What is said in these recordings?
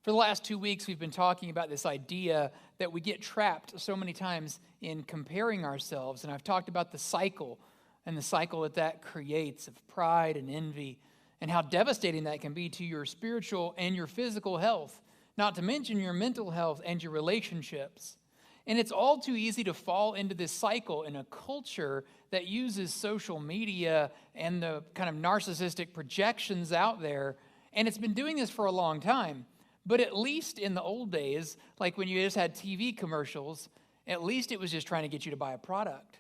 For the last 2 weeks, we've been talking about this idea that we get trapped so many times in comparing ourselves. And I've talked about the cycle and the cycle that creates of pride and envy and how devastating that can be to your spiritual and your physical health, not to mention your mental health and your relationships. And it's all too easy to fall into this cycle in a culture that uses social media and the kind of narcissistic projections out there. And it's been doing this for a long time. But at least in the old days, like when you just had TV commercials, at least it was just trying to get you to buy a product.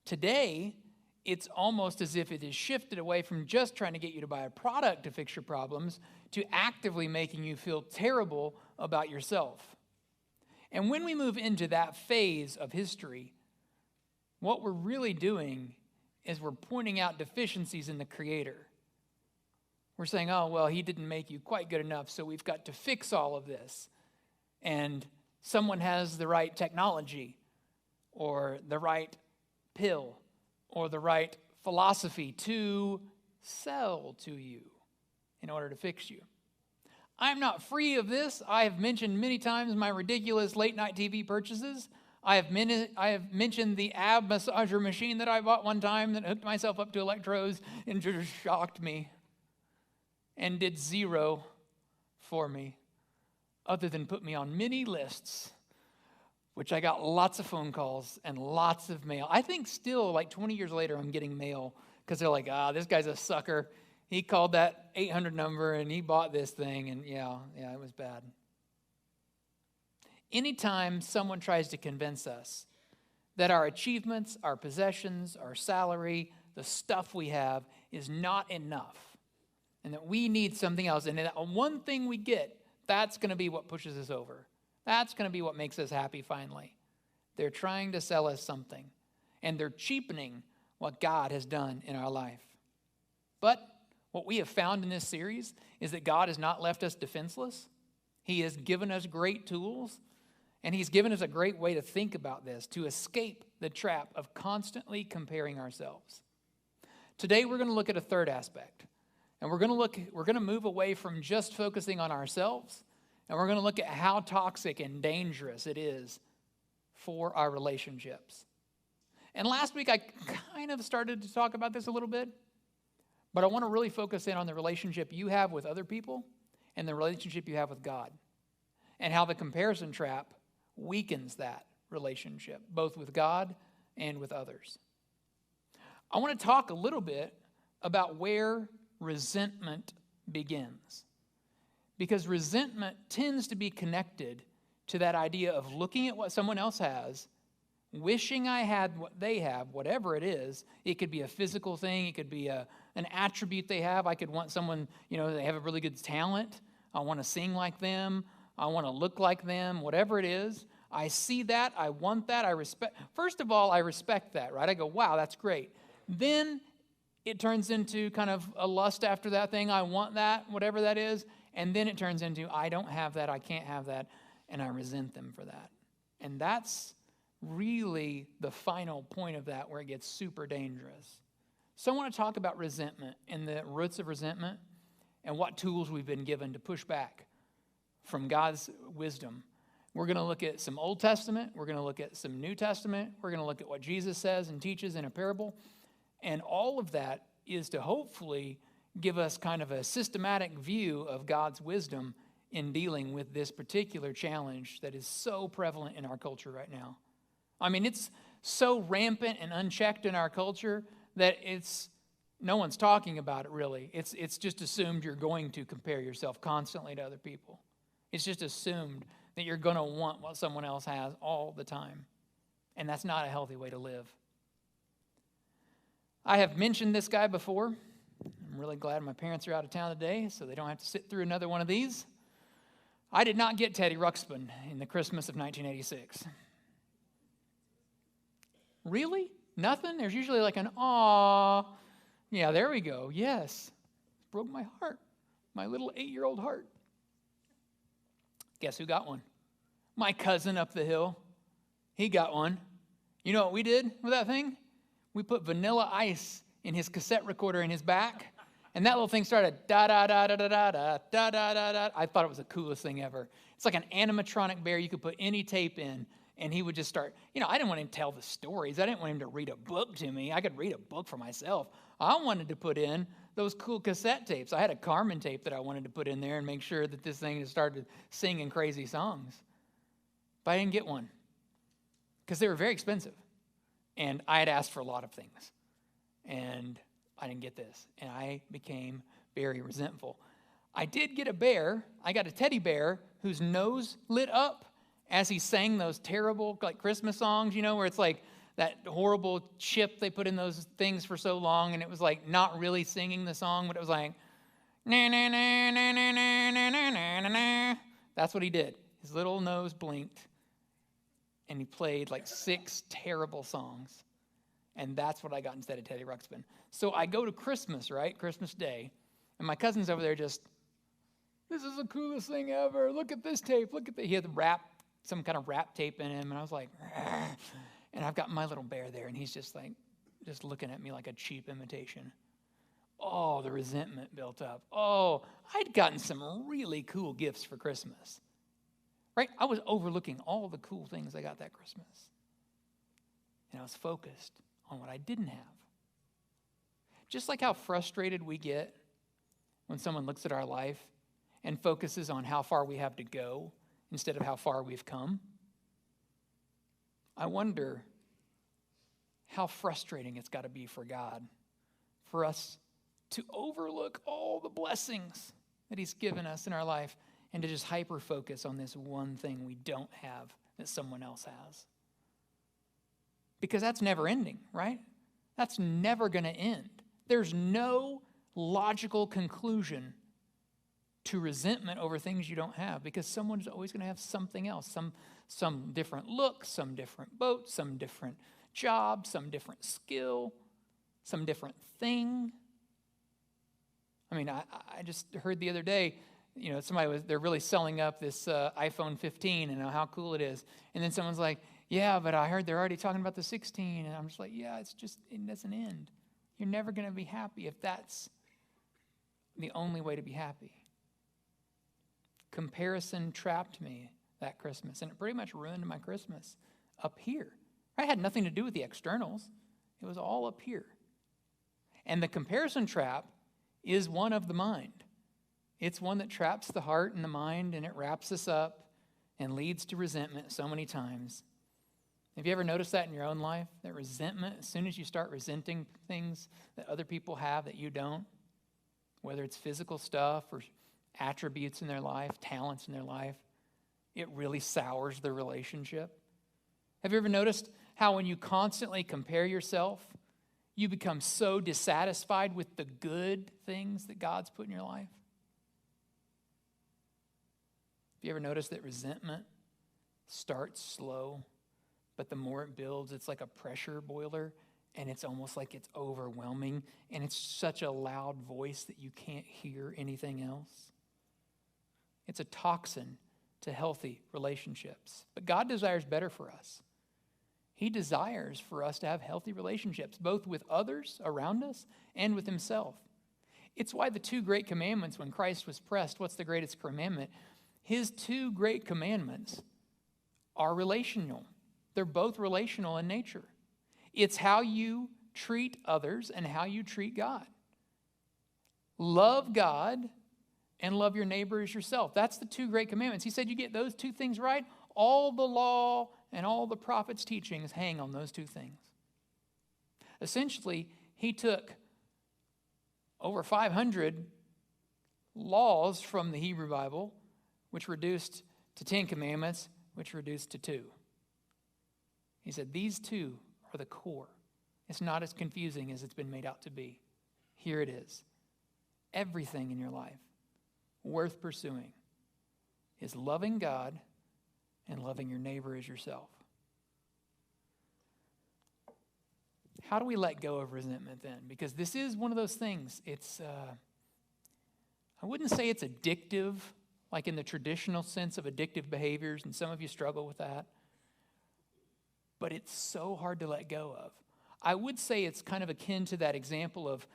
Today, it's almost as if it is shifted away from just trying to get you to buy a product to fix your problems to actively making you feel terrible about yourself. And when we move into that phase of history, what we're really doing is we're pointing out deficiencies in the Creator. We're saying, oh, well, he didn't make you quite good enough, so we've got to fix all of this. And someone has the right technology or the right pill or the right philosophy to sell to you in order to fix you. I'm not free of this. I have mentioned many times my ridiculous late-night TV purchases. I have mentioned the ab massager machine that I bought one time that hooked myself up to electrodes and just shocked me and did zero for me other than put me on many lists, which I got lots of phone calls and lots of mail. I think still, like 20 years later, I'm getting mail because they're like, this guy's a sucker. He called that 800 number and he bought this thing, and yeah, it was bad. Anytime someone tries to convince us that our achievements, our possessions, our salary, the stuff we have is not enough, and that we need something else, and that one thing we get, that's going to be what pushes us over. That's going to be what makes us happy finally. They're trying to sell us something, and they're cheapening what God has done in our life. But what we have found in this series is that God has not left us defenseless. He has given us great tools, and he's given us a great way to think about this, to escape the trap of constantly comparing ourselves. Today we're going to look at a third aspect. And we're going to move away from just focusing on ourselves, and we're going to look at how toxic and dangerous it is for our relationships. And last week I kind of started to talk about this a little bit, but I want to really focus in on the relationship you have with other people and the relationship you have with God, and how the comparison trap weakens that relationship, both with God and with others. I want to talk a little bit about where resentment begins. Because resentment tends to be connected to that idea of looking at what someone else has, wishing I had what they have, whatever it is. It could be a physical thing. It could be an attribute they have. I could want someone, they have a really good talent. I want to sing like them. I want to look like them, whatever it is. I see that. I want that. I respect. First of all, I respect that, right? I go, wow, that's great. Then it turns into kind of a lust after that thing. I want that, whatever that is. And then it turns into, I don't have that, I can't have that, and I resent them for that. And that's really the final point of that, where it gets super dangerous. So I want to talk about resentment and the roots of resentment and what tools we've been given to push back from God's wisdom. We're going to look at some Old Testament. We're going to look at some New Testament. We're going to look at what Jesus says and teaches in a parable. And all of that is to hopefully give us kind of a systematic view of God's wisdom in dealing with this particular challenge that is so prevalent in our culture right now. I mean, it's so rampant and unchecked in our culture that no one's talking about it really. It's just assumed you're going to compare yourself constantly to other people. It's just assumed that you're going to want what someone else has all the time. And that's not a healthy way to live. I have mentioned this guy before. I'm really glad my parents are out of town today, so they don't have to sit through another one of these. I did not get Teddy Ruxpin in the Christmas of 1986. Really? Nothing? There's usually like an aw. Yeah, there we go. Yes. Broke my heart. My little 8-year-old heart. Guess who got one? My cousin up the hill. He got one. You know what we did with that thing? We put Vanilla Ice in his cassette recorder in his back, And that little thing started da-da-da-da-da-da-da-da-da-da. I thought it was the coolest thing ever. It's like an animatronic bear you could put any tape in, and he would just start. I didn't want him to tell the stories. I didn't want him to read a book to me. I could read a book for myself. I wanted to put in those cool cassette tapes. I had a Carmen tape that I wanted to put in there and make sure that this thing started singing crazy songs. But I didn't get one because they were very expensive. And I had asked for a lot of things. And I didn't get this. And I became very resentful. I did get a bear. I got a teddy bear whose nose lit up as he sang those terrible Christmas songs, where it's like that horrible chip they put in those things for so long, and it was like not really singing the song, but it was like, na na na na na na na na na na. That's what he did. His little nose blinked, and he played like 6 terrible songs. And that's what I got instead of Teddy Ruxpin. So I go to Christmas, right? Christmas Day. And my cousin's over there just, this is the coolest thing ever. Look at this tape. Look at that. He had some kind of rap tape in him. And I was like, "Rah." And I've got my little bear there. And he's just looking at me like a cheap imitation. Oh, the resentment built up. Oh, I'd gotten some really cool gifts for Christmas. Right? I was overlooking all the cool things I got that Christmas. And I was focused on what I didn't have. Just like how frustrated we get when someone looks at our life and focuses on how far we have to go instead of how far we've come. I wonder how frustrating it's got to be for God for us to overlook all the blessings that he's given us in our life and to just hyper-focus on this one thing we don't have that someone else has. Because that's never ending, right? That's never going to end. There's no logical conclusion to resentment over things you don't have because someone's always going to have something else, some different look, some different boat, some different job, some different skill, some different thing. I mean, I just heard the other day, they're really selling up this iPhone 15 and how cool it is. And then someone's like, yeah, but I heard they're already talking about the 16. And I'm just like, yeah, it doesn't end. You're never going to be happy if that's the only way to be happy. Comparison trapped me that Christmas, and it pretty much ruined my Christmas up here. It had nothing to do with the externals. It was all up here. And the comparison trap is one of the mind. It's one that traps the heart and the mind, and it wraps us up and leads to resentment so many times. Have you ever noticed that in your own life? That resentment, as soon as you start resenting things that other people have that you don't, whether it's physical stuff or attributes in their life, talents in their life, it really sours the relationship. Have you ever noticed how when you constantly compare yourself, you become so dissatisfied with the good things that God's put in your life? Have you ever noticed that resentment starts slow, but the more it builds, it's like a pressure boiler, and it's almost like it's overwhelming, and it's such a loud voice that you can't hear anything else? It's a toxin to healthy relationships. But God desires better for us. He desires for us to have healthy relationships, both with others around us and with himself. It's why the 2 great commandments, when Christ was pressed, what's the greatest commandment? His 2 great commandments are relational. They're both relational in nature. It's how you treat others and how you treat God. Love God and love your neighbor as yourself. That's the 2 great commandments. He said you get those 2 things right, all the law and all the prophets' teachings hang on those 2 things. Essentially, he took over 500 laws from the Hebrew Bible, which reduced to 10 commandments, which reduced to 2. He said these 2 are the core. It's not as confusing as it's been made out to be. Here it is. Everything in your life worth pursuing is loving God and loving your neighbor as yourself. How do we let go of resentment then? Because this is one of those things. It's, I wouldn't say it's addictive, like in the traditional sense of addictive behaviors, and some of you struggle with that. But it's so hard to let go of. I would say it's kind of akin to that example of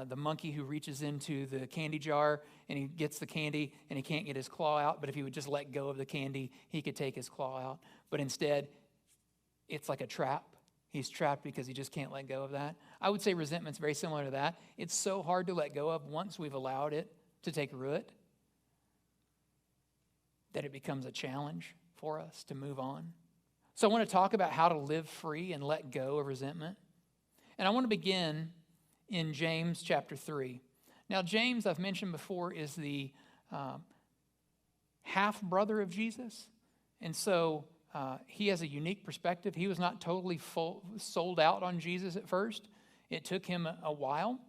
the monkey who reaches into the candy jar and he gets the candy and he can't get his claw out, but if he would just let go of the candy, he could take his claw out. But instead, it's like a trap. He's trapped because he just can't let go of that. I would say resentment's very similar to that. It's so hard to let go of once we've allowed it to take root that it becomes a challenge for us to move on. So I want to talk about how to live free and let go of resentment. And I want to begin in James chapter 3. Now, James, I've mentioned before, is the half-brother of Jesus. And so he has a unique perspective. He was not totally sold out on Jesus at first. It took him a while.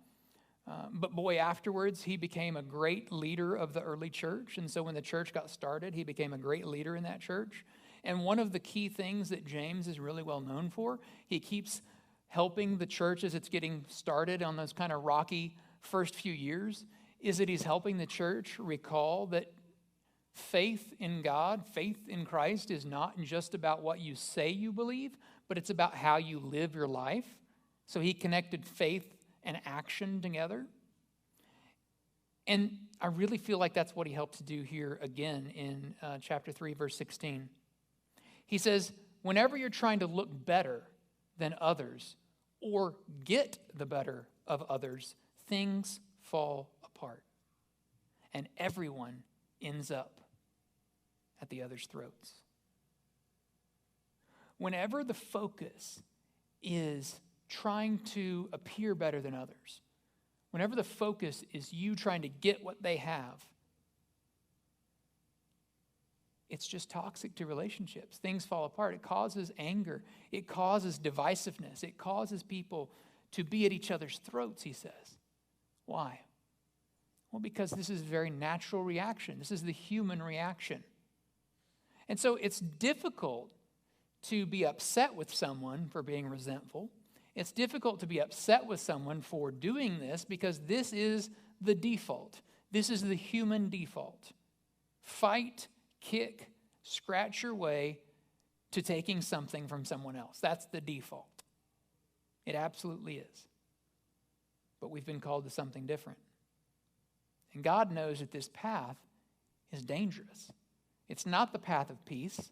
But boy, afterwards, he became a great leader of the early church. And so when the church got started, he became a great leader in that church. And one of the key things that James is really well known for, he keeps helping the church as it's getting started on those kind of rocky first few years, is that he's helping the church recall that faith in God, faith in Christ is not just about what you say you believe, but it's about how you live your life. So he connected faith and action together. And I really feel like that's what he helped to do here again in chapter 3, verse 16. He says, whenever you're trying to look better than others or get the better of others, things fall apart. And everyone ends up at the other's throats. Whenever the focus is trying to appear better than others, whenever the focus is you trying to get what they have, it's just toxic to relationships. Things fall apart. It causes anger. It causes divisiveness. It causes people to be at each other's throats, he says. Why? Well, because this is a very natural reaction. This is the human reaction. And so it's difficult to be upset with someone for being resentful. It's difficult to be upset with someone for doing this because this is the default. This is the human default. Fight, kick, scratch your way to taking something from someone else. That's the default. It absolutely is. But we've been called to something different. And God knows that this path is dangerous. It's not the path of peace.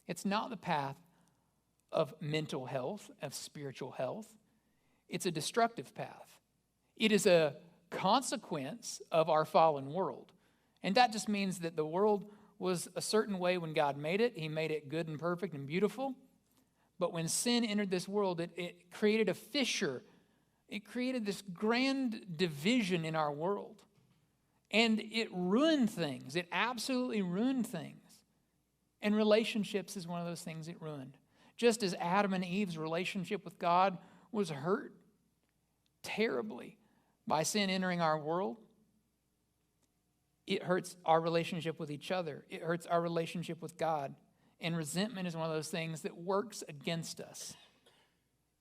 It's not the path of mental health, of spiritual health. It's a destructive path. It is a consequence of our fallen world. And that just means that the world was a certain way when God made it. He made it good and perfect and beautiful. But when sin entered this world, it created a fissure. It created this grand division in our world. And it ruined things. It absolutely ruined things. And relationships is one of those things it ruined. Just as Adam and Eve's relationship with God was hurt terribly by sin entering our world, it hurts our relationship with each other. It hurts our relationship with God. And resentment is one of those things that works against us.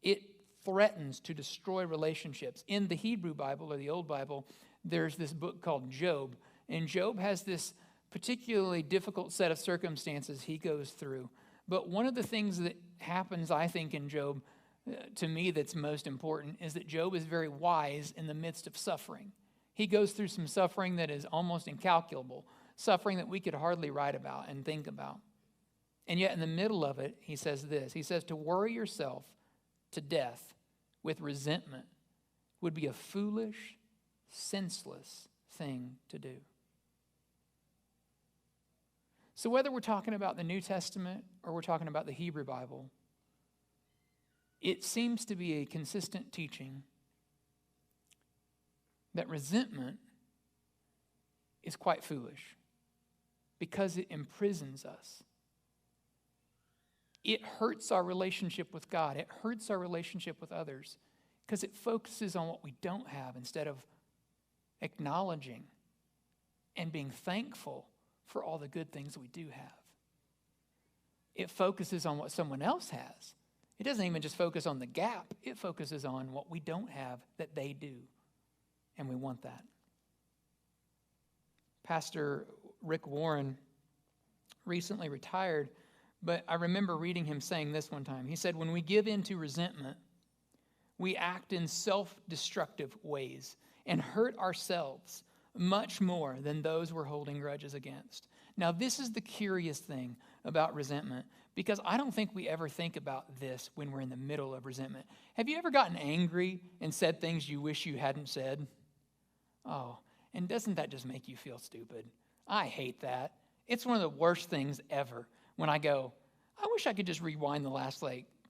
It threatens to destroy relationships. In the Hebrew Bible or the Old Bible, there's this book called Job. And Job has this particularly difficult set of circumstances he goes through. But one of the things that happens, I think, in Job, to me that's most important, is that Job is very wise in the midst of suffering. He goes through some suffering that is almost incalculable, suffering that we could hardly write about and think about. And yet in the middle of it, he says this. He says, to worry yourself to death with resentment would be a foolish, senseless thing to do. So whether we're talking about the New Testament or we're talking about the Hebrew Bible, it seems to be a consistent teaching that resentment is quite foolish because it imprisons us. It hurts our relationship with God. It hurts our relationship with others because it focuses on what we don't have instead of acknowledging and being thankful for all the good things we do have. It focuses on what someone else has. It doesn't even just focus on the gap. It focuses on what we don't have that they do. And we want that. Pastor Rick Warren recently retired, but I remember reading him saying this one time. He said, when we give in to resentment, we act in self-destructive ways and hurt ourselves much more than those we're holding grudges against. Now, this is the curious thing about resentment, because I don't think we ever think about this when we're in the middle of resentment. Have you ever gotten angry and said things you wish you hadn't said? Oh, and doesn't that just make you feel stupid? I hate that. It's one of the worst things ever when I go, I wish I could just rewind the last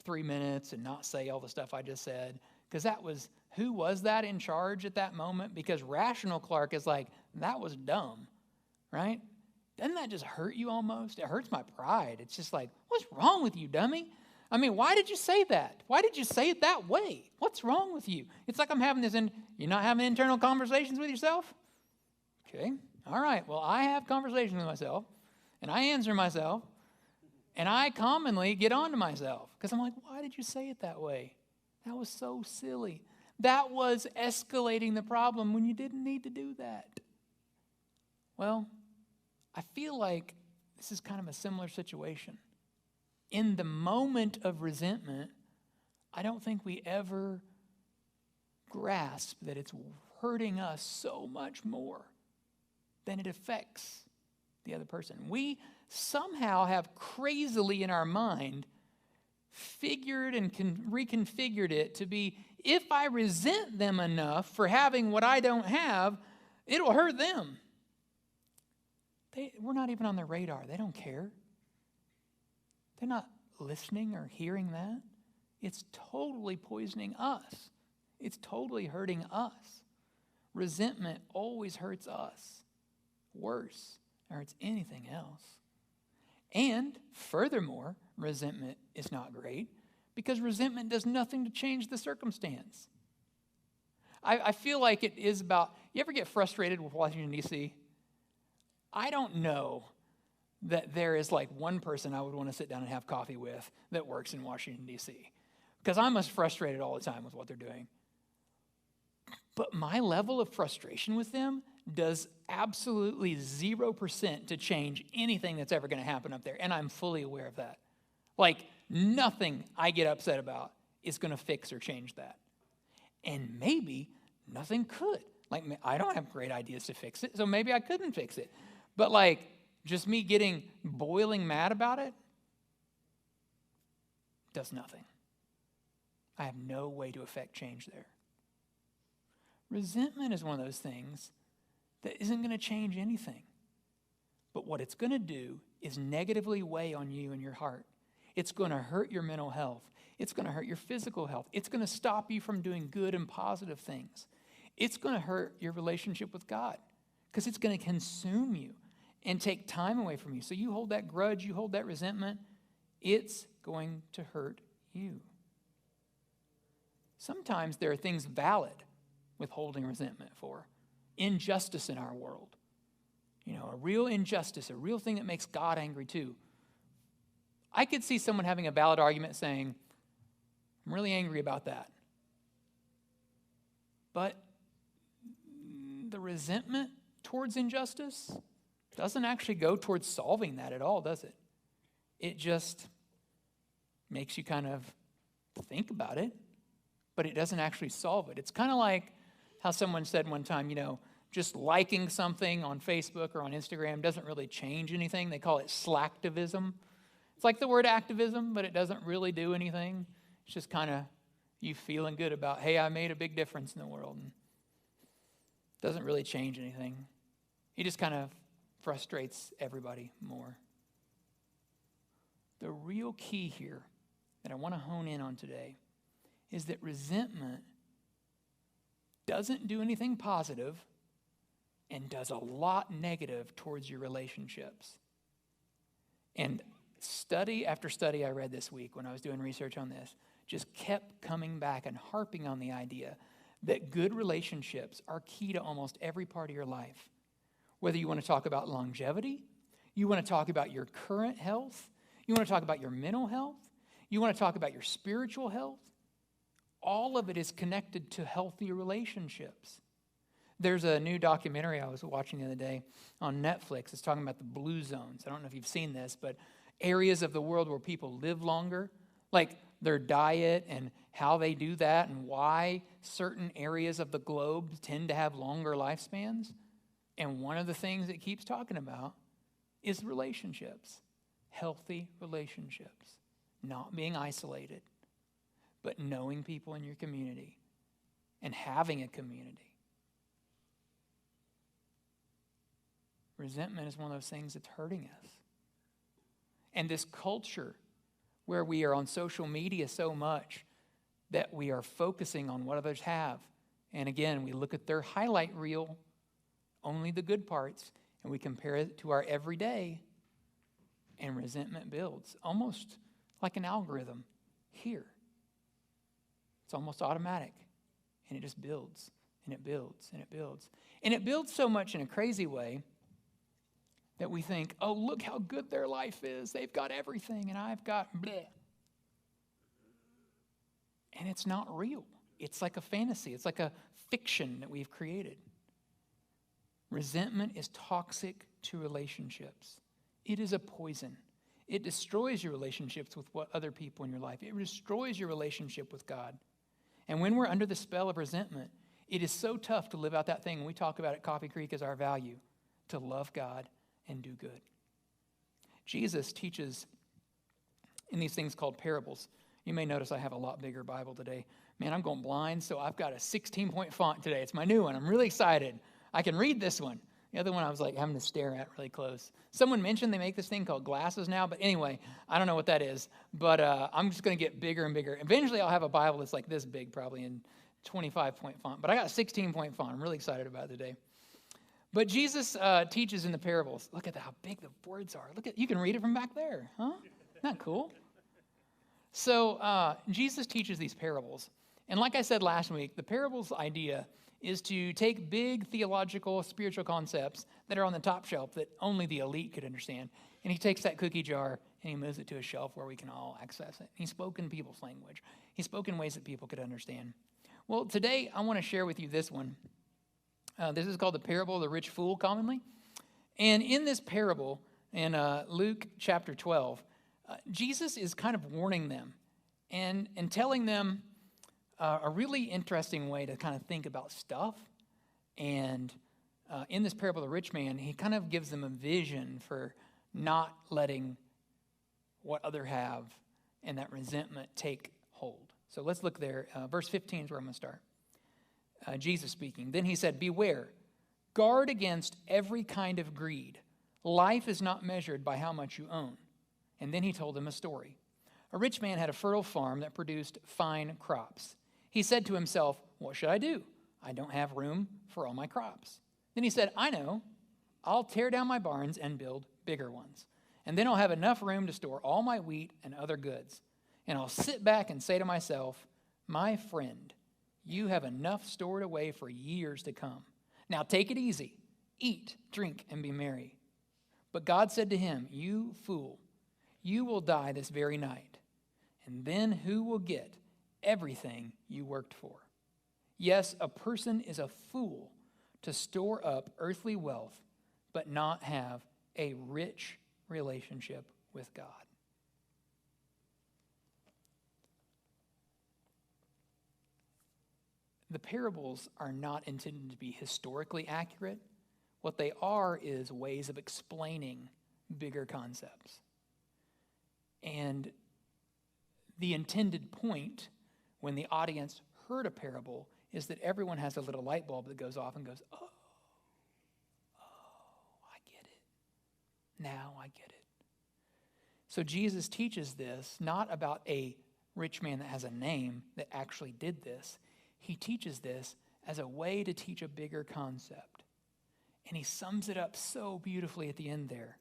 3 minutes and not say all the stuff I just said, because who was that in charge at that moment? Because rational Clark is like, that was dumb, right? Doesn't that just hurt you almost? It hurts my pride. It's just like, what's wrong with you, dummy? I mean, why did you say that? Why did you say it that way? What's wrong with you? It's like I'm having you're not having internal conversations with yourself? Okay, all right. Well, I have conversations with myself, and I answer myself, and I commonly get on to myself, because I'm like, why did you say it that way? That was so silly. That was escalating the problem when you didn't need to do that. Well, I feel like this is kind of a similar situation. In the moment of resentment, I don't think we ever grasp that it's hurting us so much more than it affects the other person. We somehow have crazily in our mind figured and reconfigured it to be, if I resent them enough for having what I don't have, it'll hurt them. We're not even on their radar. They don't care. They're not listening or hearing that. It's totally poisoning us. It's totally hurting us. Resentment always hurts us worse than it hurts anything else. And furthermore, resentment is not great because resentment does nothing to change the circumstance. I feel like it is about, you ever get frustrated with Washington, D.C.? I don't know that there is one person I would want to sit down and have coffee with that works in Washington, D.C. Because I'm as frustrated all the time with what they're doing. But my level of frustration with them does absolutely 0% to change anything that's ever going to happen up there. And I'm fully aware of that. Nothing I get upset about is going to fix or change that. And maybe nothing could. I don't have great ideas to fix it, so maybe I couldn't fix it. But just me getting boiling mad about it does nothing. I have no way to affect change there. Resentment is one of those things that isn't going to change anything. But what it's going to do is negatively weigh on you and your heart. It's going to hurt your mental health. It's going to hurt your physical health. It's going to stop you from doing good and positive things. It's going to hurt your relationship with God because it's going to consume you and take time away from you. So you hold that grudge, you hold that resentment, it's going to hurt you. Sometimes there are things valid with holding resentment for. Injustice in our world. A real injustice, a real thing that makes God angry too. I could see someone having a valid argument saying, I'm really angry about that. But the resentment towards injustice doesn't actually go towards solving that at all, does it? It just makes you kind of think about it, but it doesn't actually solve it. It's kind of like how someone said one time, just liking something on Facebook or on Instagram doesn't really change anything. They call it slacktivism. It's like the word activism, but it doesn't really do anything. It's just kind of you feeling good about, hey, I made a big difference in the world. And it doesn't really change anything. It just kind of frustrates everybody more. The real key here that I want to hone in on today is that resentment doesn't do anything positive and does a lot negative towards your relationships. And study after study I read this week when I was doing research on this just kept coming back and harping on the idea that good relationships are key to almost every part of your life. Whether you want to talk about longevity, you want to talk about your current health, you want to talk about your mental health, you want to talk about your spiritual health, all of it is connected to healthy relationships. There's a new documentary I was watching the other day on Netflix. It's talking about the blue zones. I don't know if you've seen this, but areas of the world where people live longer. their diet and how they do that and why certain areas of the globe tend to have longer lifespans. And one of the things it keeps talking about is relationships, healthy relationships, not being isolated, but knowing people in your community and having a community. Resentment is one of those things that's hurting us. And this culture where we are on social media so much that we are focusing on what others have. And again, we look at their highlight reel, only the good parts, and we compare it to our everyday, and resentment builds, almost like an algorithm here. It's almost automatic, and it just builds, and it builds, and it builds. And it builds so much in a crazy way that we think, oh, look how good their life is. They've got everything, and I've got bleh. And it's not real. It's like a fantasy. It's like a fiction that we've created. Resentment is toxic to relationships. It is a poison. It destroys your relationships with other people in your life. It destroys your relationship with God. And when we're under the spell of resentment, it is so tough to live out that thing we talk about at Coffee Creek as our value, to love God and do good. Jesus teaches in these things called parables. You may notice I have a lot bigger Bible today. Man, I'm going blind, so I've got a 16-point font today. It's my new one. I'm really excited. I can read this one. The other one I was like having to stare at really close. Someone mentioned they make this thing called glasses now, but anyway, I don't know what that is. But I'm just going to get bigger and bigger. Eventually, I'll have a Bible that's like this big, probably in 25-point font. But I got a 16-point font. I'm really excited about it today. But Jesus teaches in the parables. Look at how big the words are. You can read it from back there, huh? Isn't that cool? So Jesus teaches these parables. And like I said last week, the parables idea is to take big theological, spiritual concepts that are on the top shelf that only the elite could understand. And he takes that cookie jar and he moves it to a shelf where we can all access it. He spoke in people's language. He spoke in ways that people could understand. Well, today I want to share with you this one. This is called the parable of the rich fool commonly. And in this parable, in Luke chapter 12, Jesus is kind of warning them and telling them a really interesting way to kind of think about stuff. And in this parable of the rich man, he kind of gives them a vision for not letting what other have and that resentment take hold. So let's look there. Verse 15 is where I'm going to start. Jesus speaking. Then he said, "Beware, guard against every kind of greed. Life is not measured by how much you own." And then he told them a story. A rich man had a fertile farm that produced fine crops. He said to himself, "What should I do? I don't have room for all my crops." Then he said, "I know. I'll tear down my barns and build bigger ones. And then I'll have enough room to store all my wheat and other goods. And I'll sit back and say to myself, 'My friend, you have enough stored away for years to come. Now take it easy. Eat, drink, and be merry.' But God said to him, 'You fool, you will die this very night. And then who will get everything you worked for?' Yes, a person is a fool to store up earthly wealth, but not have a rich relationship with God." The parables are not intended to be historically accurate. What they are is ways of explaining bigger concepts. And the intended point when the audience heard a parable is that everyone has a little light bulb that goes off and goes, oh, I get it. Now I get it. So Jesus teaches this not about a rich man that has a name that actually did this. He teaches this as a way to teach a bigger concept. And he sums it up so beautifully at the end there.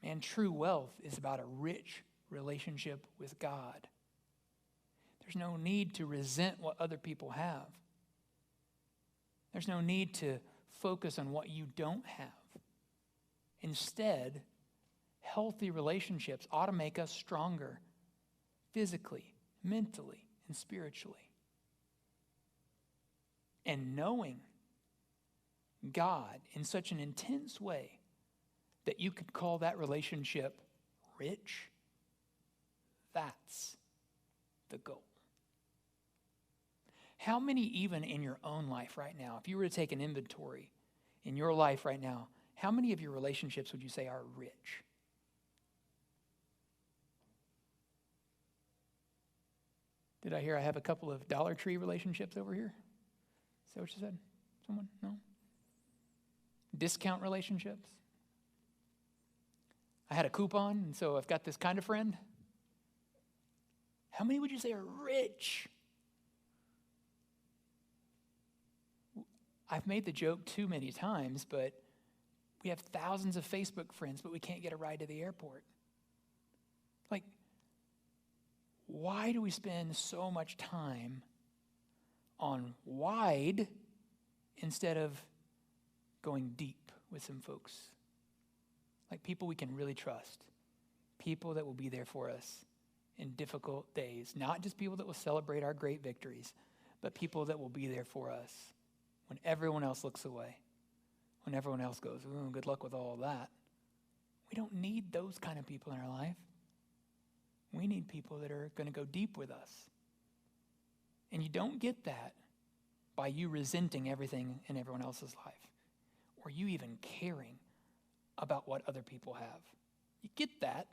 Man, true wealth is about a rich relationship with God. There's no need to resent what other people have. There's no need to focus on what you don't have. Instead, healthy relationships ought to make us stronger physically, mentally, and spiritually. And knowing God in such an intense way that you could call that relationship rich, That's the goal. How many, even in your own life right now, if you were to take an inventory in your life right now, how many of your relationships would you say are rich? Did I hear I have a couple of Dollar Tree relationships over here? Is that what you said? Someone? No? Discount relationships? I had a coupon, and so I've got this kind of friend. How many would you say are rich? I've made the joke too many times, but we have thousands of Facebook friends, but we can't get a ride to the airport. Like, why do we spend so much time on wide instead of going deep with some folks? Like people we can really trust. People that will be there for us in difficult days. Not just people that will celebrate our great victories, but people that will be there for us when everyone else looks away. When everyone else goes, "Ooh, good luck with all of that." We don't need those kind of people in our life. We need people that are going to go deep with us. And you don't get that by you resenting everything in everyone else's life or you even caring about what other people have. You get that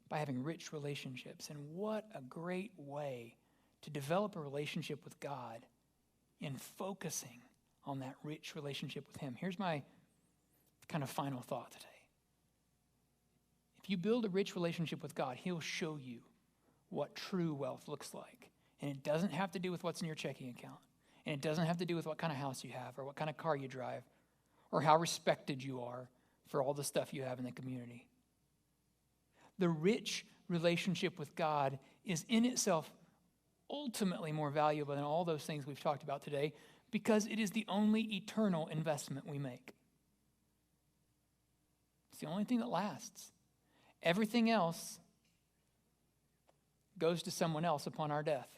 by having rich relationships. And what a great way to develop a relationship with God in focusing on that rich relationship with Him. Here's my kind of final thought today. If you build a rich relationship with God, He'll show you what true wealth looks like. And it doesn't have to do with what's in your checking account. And it doesn't have to do with what kind of house you have or what kind of car you drive or how respected you are for all the stuff you have in the community. The rich relationship with God is in itself ultimately more valuable than all those things we've talked about today because it is the only eternal investment we make. It's the only thing that lasts. Everything else goes to someone else upon our death.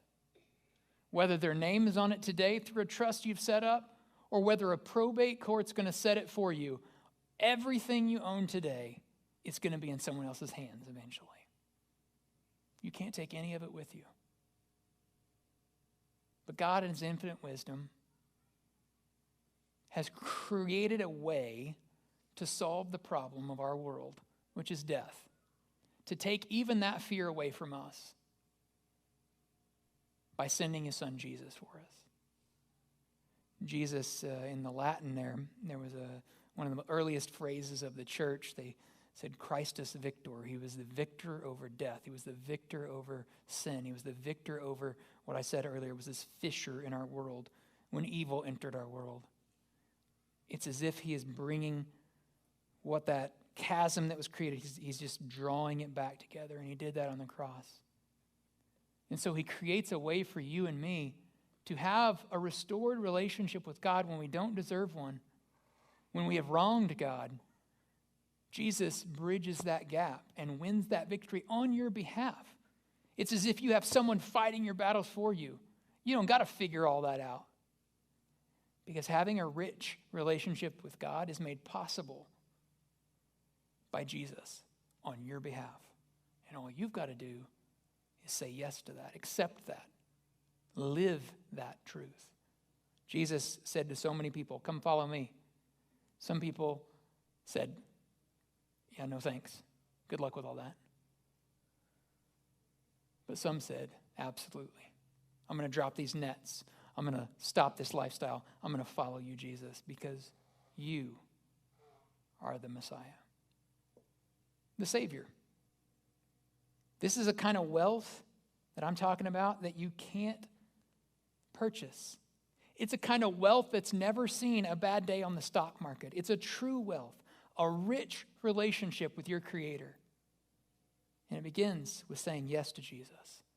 Whether their name is on it today through a trust you've set up, or whether a probate court's going to set it for you, everything you own today is going to be in someone else's hands eventually. You can't take any of it with you. But God, in His infinite wisdom, has created a way to solve the problem of our world, which is death. To take even that fear away from us by sending His Son Jesus for us. Jesus, in the Latin there was one of the earliest phrases of the church. They said, Christus victor. He was the victor over death. He was the victor over sin. He was the victor over what I said earlier was this fissure in our world when evil entered our world. It's as if He is bringing what that chasm that was created, he's just drawing it back together, and He did that on the cross. And so He creates a way for you and me to have a restored relationship with God when we don't deserve one, when we have wronged God. Jesus bridges that gap and wins that victory on your behalf. It's as if you have someone fighting your battles for you. You don't got to figure all that out. Because having a rich relationship with God is made possible by Jesus on your behalf. And all you've got to do is say yes to that, accept that, live that truth. Jesus said to so many people, "Come follow me." Some people said, "Yeah, no thanks. Good luck with all that." But some said, "Absolutely. I'm going to drop these nets. I'm going to stop this lifestyle. I'm going to follow you, Jesus, because you are the Messiah, the Savior." This is a kind of wealth that I'm talking about that you can't purchase. It's a kind of wealth that's never seen a bad day on the stock market. It's a true wealth, a rich relationship with your Creator. And it begins with saying yes to Jesus.